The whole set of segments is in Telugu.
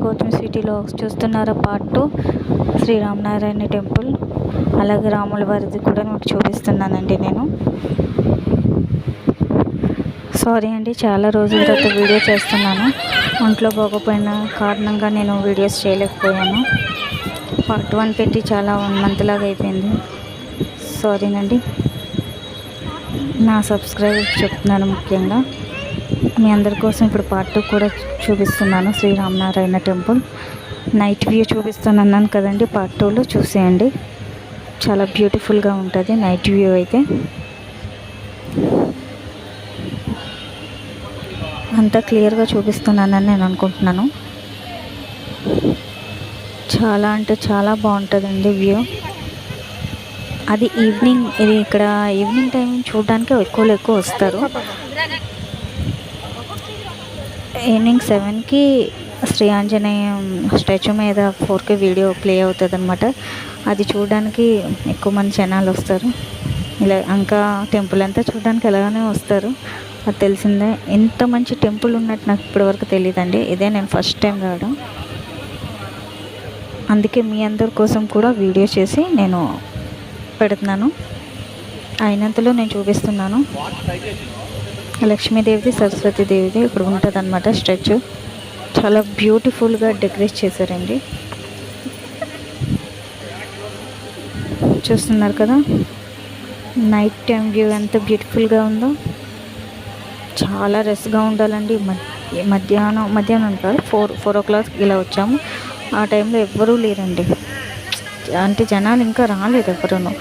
గౌతమి సిటీలో చూస్తున్నారా పార్ట్ 2 శ్రీరామనారాయణ టెంపుల్. అలాగే రాముల వారిది కూడా మీకు చూపిస్తున్నానండి నేను. సారీ అండి, చాలా రోజుల తర్వాత వీడియో చేస్తున్నాను. ఒంట్లో బాగోపోయిన కారణంగా నేను వీడియోస్ చేయలేకపోయాను. పార్ట్ 1 పెట్టి చాలా 1 మంత్ లాగా అయిపోయింది. సారీనండి. నా సబ్స్క్రైబర్స్ చెప్తున్నాను ముఖ్యంగా. మీ అందరి కోసం ఇప్పుడు పార్ట్ 2 కూడా చూపిస్తున్నాను. శ్రీరామనారాయణ టెంపుల్ నైట్ వ్యూ చూపిస్తానన్నాను కదండి. పార్ట్ 2లో చూసేయండి. చాలా బ్యూటిఫుల్గా ఉంటుంది నైట్ వ్యూ అయితే. అంతా క్లియర్గా చూపిస్తున్నానని నేను అనుకుంటున్నాను. చాలా అంటే చాలా బాగుంటుందండి వ్యూ. అది ఈవినింగ్, ఇది ఇక్కడ ఈవినింగ్ టైం చూడడానికి ఎక్కువ వస్తారు. ఈవినింగ్ 7కి శ్రీ ఆంజనేయ స్టాచ్యూ మీద 4K వీడియో ప్లే అవుతుంది అనమాట. అది చూడడానికి ఎక్కువ మంది జనాలు వస్తారు. ఇలా ఇంకా టెంపుల్ అంతా చూడడానికి ఎలాగనే వస్తారు, అది తెలిసిందే. ఎంత మంచి టెంపుల్ ఉన్నట్టు నాకు ఇప్పటివరకు తెలియదండి. ఇదే నేను ఫస్ట్ టైం రావడం. అందుకే మీ అందరి కోసం కూడా వీడియో చేసి నేను పెడుతున్నాను. అయినంతలో నేను చూపిస్తున్నాను. లక్ష్మీదేవిది, సరస్వతీదేవిది ఇప్పుడు ఉంటుంది అనమాట స్టాచ్యూ. చాలా బ్యూటిఫుల్గా డెకరేట్ చేశారండి. చూస్తున్నారు కదా నైట్ టైం వ్యూ ఎంత బ్యూటిఫుల్గా ఉందో. చాలా రష్గా ఉండాలండి. మధ్యాహ్నం కాదు, 4 o'clock ఇలా వచ్చాము. ఆ టైంలో ఎవ్వరూ లేరండి. అంటే జనాలు ఇంకా రాలేదు ఎవరును.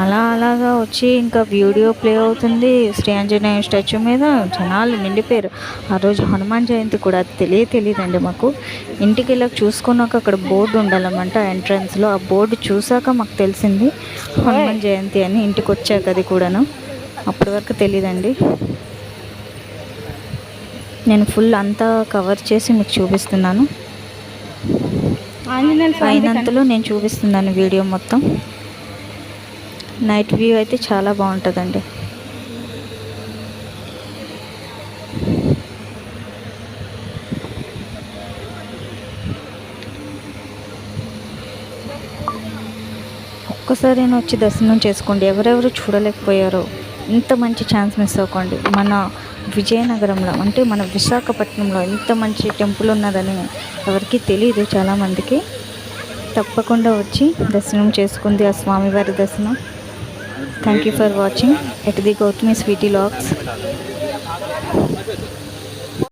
అలాగా వచ్చి ఇంకా వీడియో ప్లే అవుతుంది శ్రీ ఆంజనేయ స్టాచ్యూ మీద. జనాలు నిండిపోయారు. ఆ రోజు హనుమాన్ జయంతి కూడా, అది తెలియదండి మాకు. ఇంటికి వెళ్ళాక చూసుకున్నాక అక్కడ బోర్డు ఉండాలన్నమాట ఎంట్రన్స్లో. ఆ బోర్డు చూసాక మాకు తెలిసింది హనుమాన్ జయంతి అని. ఇంటికి వచ్చాక అది కూడాను, అప్పటి వరకు తెలియదండి. నేను ఫుల్ అంతా కవర్ చేసి మీకు చూపిస్తున్నాను. అయినంతలో నేను చూపిస్తున్నాను వీడియో మొత్తం. నైట్ వ్యూ అయితే చాలా బాగుంటుందండి. ఒక్కసారి వచ్చి దర్శనం చేసుకోండి. ఎవరెవరు చూడలేకపోయారో ఇంత మంచి ఛాన్స్ మిస్ అవ్వకండి. మన విజయనగరంలో, అంటే మన విశాఖపట్నంలో ఇంత మంచి టెంపుల్ ఉన్నదని ఎవరికి తెలియదు చాలామందికి. తప్పకుండా వచ్చి దర్శనం చేసుకుంది ఆ స్వామివారి దర్శనం. Thank you for watching at the Gautami sweety logs.